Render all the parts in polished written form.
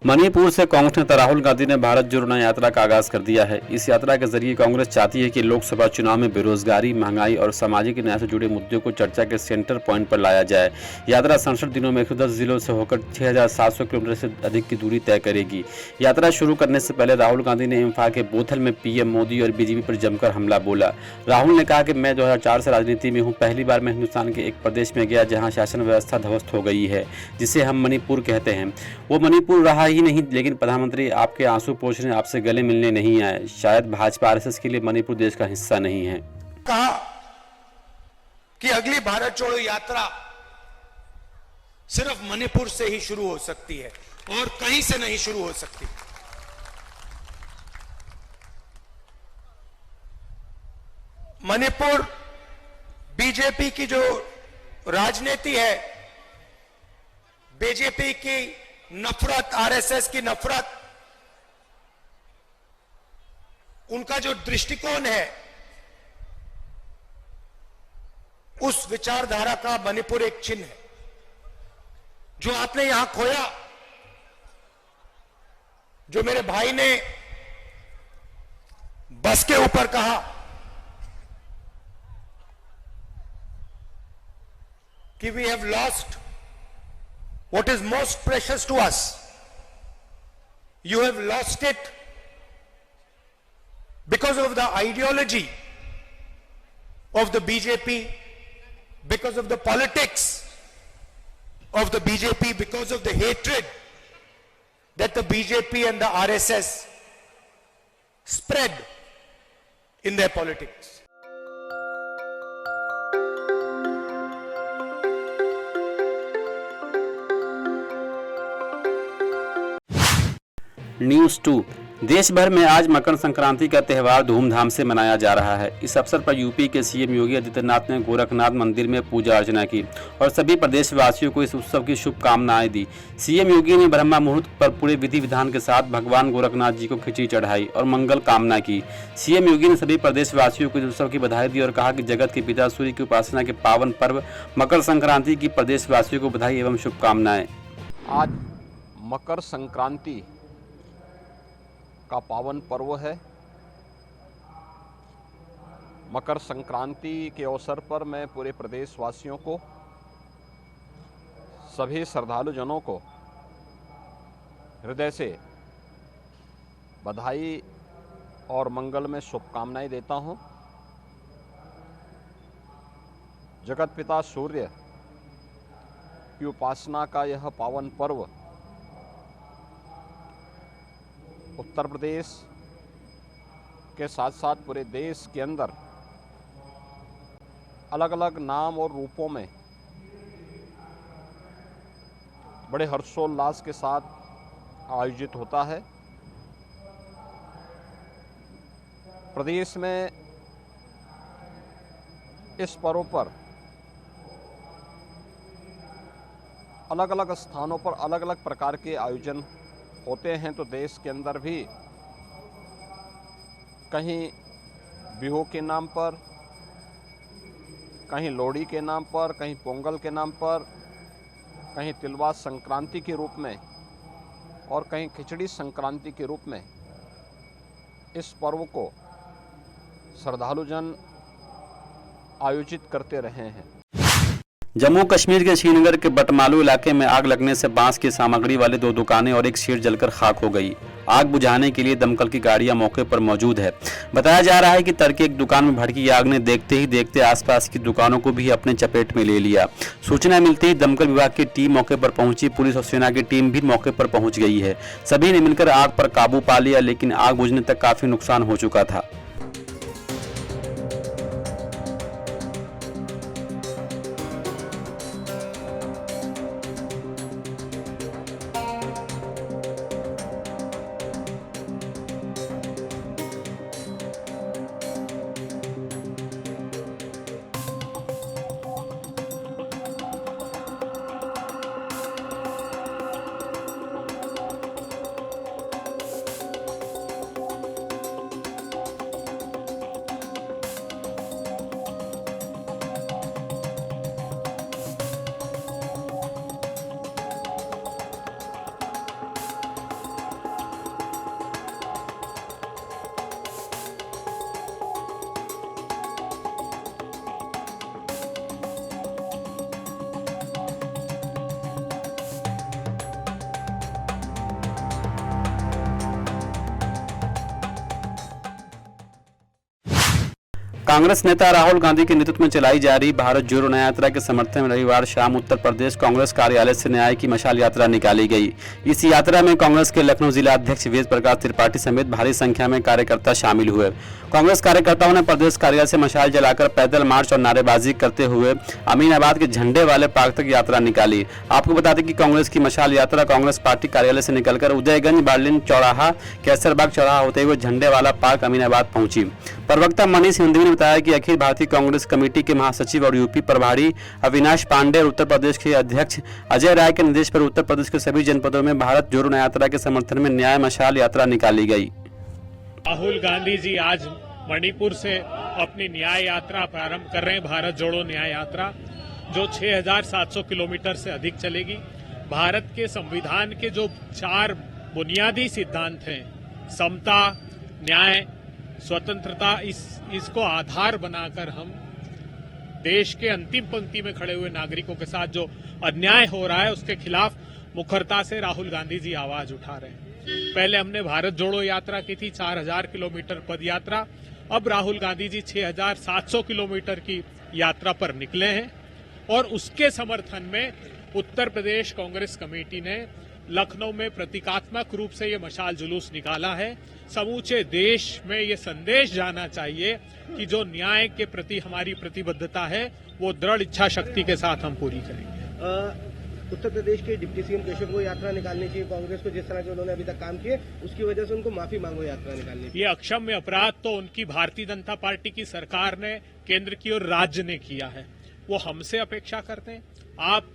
मणिपुर से कांग्रेस नेता राहुल गांधी ने भारत जोड़ो न्याय यात्रा का आगाज कर दिया है। इस यात्रा के जरिए कांग्रेस चाहती है कि लोकसभा चुनाव में बेरोजगारी, महंगाई और सामाजिक न्याय से जुड़े मुद्दों को चर्चा के सेंटर पॉइंट पर लाया जाए। यात्रा 67 दिनों में 110 जिलों से होकर 6,700 किलोमीटर से अधिक की दूरी तय करेगी। यात्रा शुरू करने से पहले राहुल गांधी ने इम्फाल के बोथल में पीएम मोदी और बीजेपी पर जमकर हमला बोला। राहुल ने कहा कि मैं 2004 से राजनीति में हूँ। पहली बार मैं हिंदुस्तान के एक प्रदेश में गया जहाँ शासन व्यवस्था ध्वस्त हो गई है, जिसे हम मणिपुर कहते हैं। वो मणिपुर रहा ही नहीं, लेकिन प्रधानमंत्री आपके आंसू पोंछने, आपसे गले मिलने नहीं आए। शायद भाजपा आरएसएस के लिए मणिपुर देश का हिस्सा नहीं है। कहा कि अगली भारत जोड़ो यात्रा सिर्फ मणिपुर से ही शुरू हो सकती है और कहीं से नहीं शुरू हो सकती। मणिपुर बीजेपी की जो राजनीति है, बीजेपी की नफरत, आरएसएस की नफरत, उनका जो दृष्टिकोण है, उस विचारधारा का मणिपुर एक चिन्ह है। जो आपने यहां खोया, जो मेरे भाई ने बस के ऊपर कहा कि we have lost what is most precious to us. You have lost it because of the ideology of the BJP, because of the politics of the BJP, because of the hatred that the BJP and the RSS spread in their politics. News 2। देश भर में आज मकर संक्रांति का त्यौहार धूमधाम से मनाया जा रहा है। इस अवसर पर यूपी के सीएम योगी आदित्यनाथ ने गोरखनाथ मंदिर में पूजा अर्चना की और सभी प्रदेशवासियों को इस उत्सव की शुभकामनाएं दी। सीएम योगी ने ब्रह्मा मुहूर्त पर पूरे विधि विधान के साथ भगवान गोरखनाथ जी को खिचड़ी चढ़ाई और मंगल कामना की। सीएम योगी ने सभी प्रदेशवासियों को इस उत्सव की बधाई दी और कहा कि जगत के पिता सूर्य की उपासना के पावन पर्व मकर संक्रांति की प्रदेशवासियों को बधाई एवं शुभकामनाएं। आज मकर संक्रांति का पावन पर्व है। मकर संक्रांति के अवसर पर मैं पूरे प्रदेशवासियों को, सभी श्रद्धालुजनों को हृदय से बधाई और मंगल में शुभकामनाएं देता हूं। जगत पिता सूर्य की उपासना का यह पावन पर्व उत्तर प्रदेश के साथ साथ पूरे देश के अंदर अलग अलग नाम और रूपों में बड़े हर्षोल्लास के साथ आयोजित होता है। प्रदेश में इस पर्व पर अलग अलग स्थानों पर अलग अलग प्रकार के आयोजन होते हैं। तो देश के अंदर भी कहीं बिहू के नाम पर, कहीं लोहड़ी के नाम पर, कहीं पोंगल के नाम पर, कहीं तिलवा संक्रांति के रूप में और कहीं खिचड़ी संक्रांति के रूप में इस पर्व को श्रद्धालुजन आयोजित करते रहे हैं। जम्मू कश्मीर के श्रीनगर के बटमालू इलाके में आग लगने से बांस की सामग्री वाले 2 दुकानें और एक शेड जलकर खाक हो गई। आग बुझाने के लिए दमकल की गाड़ियां मौके पर मौजूद है। बताया जा रहा है कि तड़के एक दुकान में भड़की आग ने देखते ही देखते आसपास की दुकानों को भी अपने चपेट में ले लिया। सूचना मिलते ही दमकल विभाग की टीम मौके पर पहुंची। पुलिस और सेना की टीम भी मौके पर पहुंच गई है। सभी ने मिलकर आग पर काबू पा लिया, लेकिन आग बुझने तक काफी नुकसान हो चुका था। कांग्रेस नेता राहुल गांधी के नेतृत्व में चलाई जा रही भारत जोड़ो न्याय यात्रा के समर्थन में रविवार शाम उत्तर प्रदेश कांग्रेस कार्यालय से न्याय की मशाल यात्रा निकाली गई। इस यात्रा में कांग्रेस के लखनऊ जिला अध्यक्ष वेद प्रकाश त्रिपाठी समेत भारी संख्या में कार्यकर्ता शामिल हुए। कांग्रेस कार्यकर्ताओं ने प्रदेश कार्यालय से मशाल जलाकर पैदल मार्च और नारेबाजी करते हुए अमीनाबाद के झंडे वाले पार्क तक यात्रा निकाली। आपको बता दें कि कांग्रेस की मशाल यात्रा कांग्रेस पार्टी कार्यालय से निकलकर उदयगंज बार्लिन चौराहा कैसरबाग चौराहा होते हुए झंडे वाला पार्क अमीनाबाद पहुंची। प्रवक्ता मनीष हिंदवी ने बताया कि अखिल भारतीय कांग्रेस कमेटी के महासचिव और यूपी प्रभारी अविनाश पांडे और उत्तर प्रदेश के अध्यक्ष अजय राय के निर्देश पर उत्तर प्रदेश के सभी जनपदों में भारत जोड़ो न्याय यात्रा के समर्थन में न्याय मशाल यात्रा निकाली गई। राहुल गांधी जी आज मणिपुर से अपनी न्याय यात्रा प्रारंभ कर रहे हैं, भारत जोड़ो न्याय यात्रा, जो 6,700 किलोमीटर से अधिक चलेगी। भारत के संविधान के जो 4 बुनियादी सिद्धांत हैं, समता, न्याय, स्वतंत्रता, इसको आधार बनाकर हम देश के अंतिम पंक्ति में खड़े हुए नागरिकों के साथ जो अन्याय हो रहा है उसके खिलाफ मुखरता से राहुल गांधी जी आवाज उठा रहे हैं। पहले हमने भारत जोड़ो यात्रा की थी, 4,000 किलोमीटर पद यात्रा। अब राहुल गांधी जी 6,700 किलोमीटर की यात्रा पर निकले हैं और उसके समर्थन में उत्तर प्रदेश कांग्रेस कमेटी ने लखनऊ में प्रतीकात्मक रूप से ये मशाल जुलूस निकाला है। समूचे देश में ये संदेश जाना चाहिए कि जो न्याय के प्रति हमारी प्रतिबद्धता है वो दृढ़ इच्छा शक्ति के साथ हम पूरी करेंगे। उत्तर प्रदेश के डिप्टी सीएम केशव को यात्रा निकालनी चाहिए, कांग्रेस को जिस तरह के उन्होंने अभी तक काम किए उसकी वजह से उनको माफी मांगो यात्रा निकालनी चाहिए। ये अक्षम्य अपराध तो उनकी भारतीय जनता पार्टी की सरकार ने, केंद्र की और राज्य ने किया है, वो हमसे अपेक्षा करते हैं। आप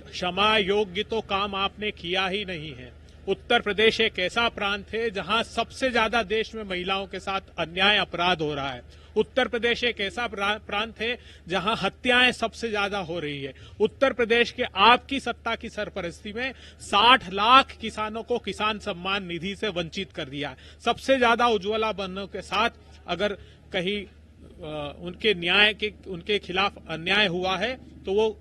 क्षमा योग्य तो काम आपने किया ही नहीं है। उत्तर प्रदेश एक ऐसा प्रांत है जहां सबसे ज्यादा देश में महिलाओं के साथ अन्याय अपराध हो रहा है। उत्तर प्रदेश एक ऐसा प्रांत है जहां हत्याएं सबसे ज्यादा हो रही है। उत्तर प्रदेश के आपकी सत्ता की सरपरस्ती में 60 लाख किसानों को किसान सम्मान निधि से वंचित कर दिया है। सबसे ज्यादा उज्ज्वला बनने के साथ अगर कहीं उनके खिलाफ अन्याय हुआ है तो वो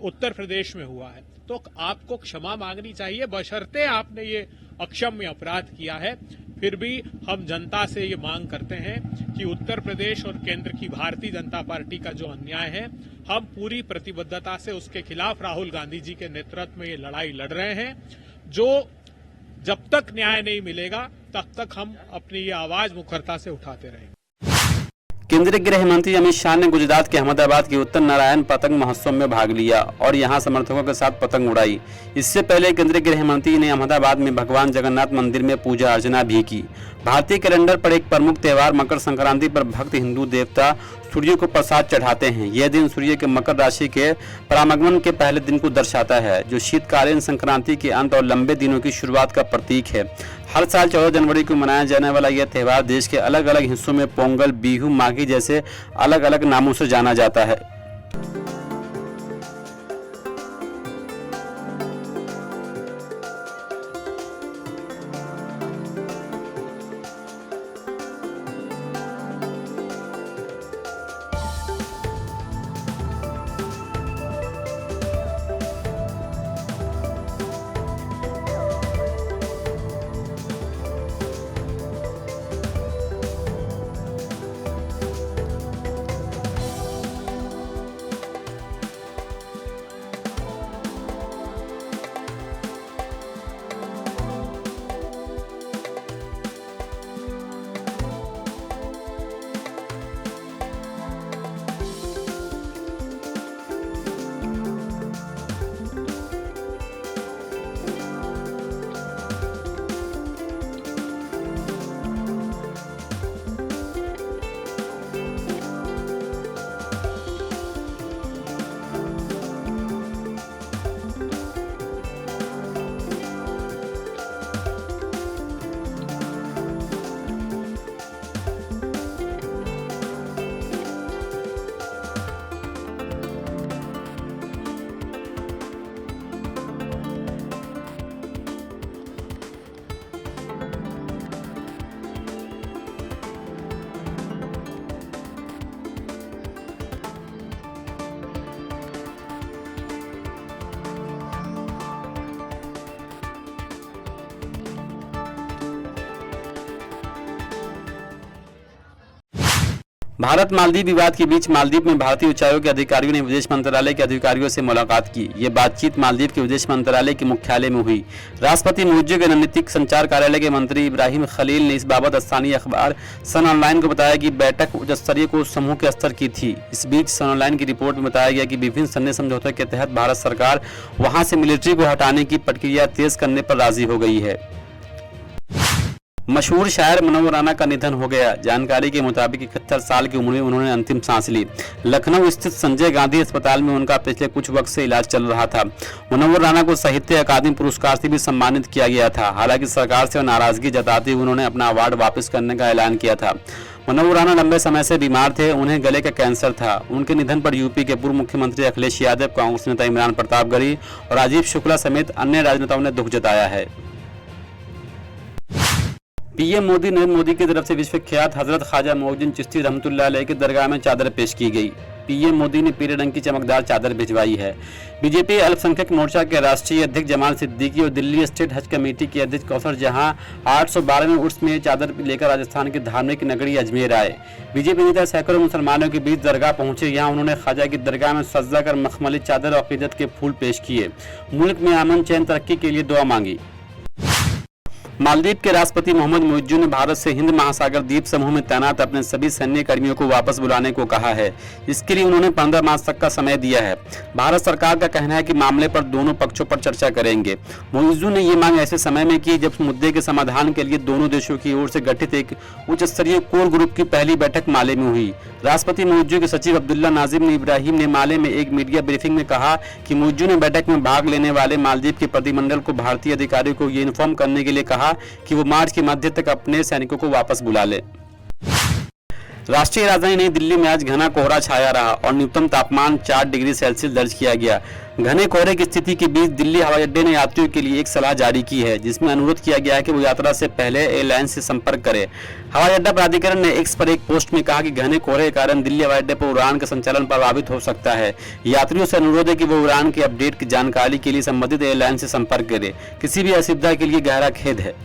उत्तर प्रदेश में हुआ है। तो आपको क्षमा मांगनी चाहिए, बशर्ते आपने ये अक्षम्य अपराध किया है। फिर भी हम जनता से ये मांग करते हैं कि उत्तर प्रदेश और केंद्र की भारतीय जनता पार्टी का जो अन्याय है, हम पूरी प्रतिबद्धता से उसके खिलाफ राहुल गांधी जी के नेतृत्व में ये लड़ाई लड़ रहे हैं। जो जब तक न्याय नहीं मिलेगा तब तक हम अपनी ये आवाज मुखरता से उठाते रहेंगे। केंद्रीय गृह मंत्री अमित शाह ने गुजरात के अहमदाबाद के उत्तर नारायण पतंग महोत्सव में भाग लिया और यहां समर्थकों के साथ पतंग उड़ाई। इससे पहले केंद्रीय गृह मंत्री ने अहमदाबाद में भगवान जगन्नाथ मंदिर में पूजा अर्चना भी की। भारतीय कैलेंडर पर एक प्रमुख त्योहार मकर संक्रांति पर भक्त हिंदू देवता सूर्य को प्रसाद चढ़ाते हैं। यह दिन सूर्य के मकर राशि के परागमन के पहले दिन को दर्शाता है, जो शीतकालीन संक्रांति के अंत और लंबे दिनों की शुरुआत का प्रतीक है। हर साल 14 जनवरी को मनाया जाने वाला यह त्यौहार देश के अलग अलग हिस्सों में पोंगल, बिहू, माघी जैसे अलग अलग नामों से जाना जाता है। भारत मालदीव विवाद के बीच मालदीव में भारतीय उच्चायोग के अधिकारियों ने विदेश मंत्रालय के अधिकारियों से मुलाकात की। ये बातचीत मालदीव के विदेश मंत्रालय के मुख्यालय में हुई। राष्ट्रपति मुइज्जो के रणनीतिक संचार कार्यालय के मंत्री इब्राहिम खलील ने इस बाबत स्थानीय अखबार सन ऑनलाइन को बताया कि बैठक उच्च स्तरीय को समूह के स्तर की थी। इस बीच सन ऑनलाइन की रिपोर्ट में बताया गया कि विभिन्न सैन्य समझौतों के तहत भारत सरकार वहां से मिलिट्री को हटाने की प्रक्रिया तेज करने पर राजी हो गई है। मशहूर शायर मुनव्वर राना का निधन हो गया। जानकारी के मुताबिक 71 साल की उम्र में उन्होंने अंतिम सांस ली। लखनऊ स्थित संजय गांधी अस्पताल में उनका पिछले कुछ वक्त से इलाज चल रहा था। मुनव्वर राना को साहित्य अकादमी पुरस्कार से भी सम्मानित किया गया था। हालांकि सरकार से नाराजगी जताते हुए उन्होंने अपना अवार्ड वापस करने का ऐलान किया था। मुनव्वर राना लंबे समय से बीमार थे। उन्हें गले का कैंसर था। उनके निधन पर यूपी के पूर्व मुख्यमंत्री अखिलेश यादव, कांग्रेस नेता इमरान प्रतापगढ़ी और राजीव शुक्ला समेत अन्य राजनेताओं ने दुख जताया है। पीएम मोदी नरेंद्र मोदी की तरफ से विश्वविख्यात हजरत ख्वाजा मोइनुद्दीन चिश्ती रहमतुल्लाह अलैह की दरगाह में चादर पेश की गई। पीएम मोदी ने पीले रंग की चमकदार चादर भिजवाई है। बीजेपी अल्पसंख्यक मोर्चा के राष्ट्रीय अध्यक्ष जमाल सिद्दीकी और दिल्ली स्टेट हज कमेटी के अध्यक्ष कौसर जहां 812वें उर्स में चादर लेकर राजस्थान की धार्मिक नगरी अजमेर आए। बीजेपी नेता सैकड़ों मुसलमानों के बीच दरगाह पहुंचे। यहां उन्होंने ख्वाजा की दरगाह में सजदा कर मखमली चादर और अकीदत के फूल पेश किए। मुल्क में अमन चैन तरक्की के लिए दुआ मांगी। मालदीव के राष्ट्रपति मोहम्मद मुइज्जो ने भारत से हिंद महासागर द्वीप समूह में तैनात अपने सभी सैन्य कर्मियों को वापस बुलाने को कहा है। इसके लिए उन्होंने 15 मार्च तक का समय दिया है। भारत सरकार का कहना है कि मामले पर दोनों पक्षों पर चर्चा करेंगे। मुइज्जो ने ये मांग ऐसे समय में की जब मुद्दे के समाधान के लिए दोनों देशों की ओर से गठित एक उच्च स्तरीय कोर ग्रुप की पहली बैठक माले में हुई। राष्ट्रपति मुइज्जो के सचिव अब्दुल्ला नाजिम इब्राहिम ने माले में एक मीडिया ब्रीफिंग में कहा कि मुइज्जो ने बैठक में भाग लेने वाले मालदीव के प्रतिनिधिमंडल को भारतीय अधिकारियों को ये इन्फॉर्म करने के लिए कहा कि वो मार्च के मध्य तक अपने सैनिकों को वापस बुला ले। राष्ट्रीय राजधानी नई दिल्ली में आज घना कोहरा छाया रहा और न्यूनतम तापमान 4 डिग्री सेल्सियस दर्ज किया गया। घने कोहरे की स्थिति के बीच दिल्ली हवाई अड्डे ने यात्रियों के लिए एक सलाह जारी की है, जिसमें अनुरोध किया गया है कि वो यात्रा से पहले एयरलाइंस से संपर्क करें। हवाई अड्डा प्राधिकरण ने एक्स पर एक पोस्ट में कहा कि घने कोहरे के कारण दिल्ली हवाई अड्डे पर उड़ान का संचालन प्रभावित हो सकता है। यात्रियों से अनुरोध है कि वो उड़ान की अपडेट की जानकारी के लिए संबंधित एयरलाइन से संपर्क करें। किसी भी असुविधा के लिए गहरा खेद है।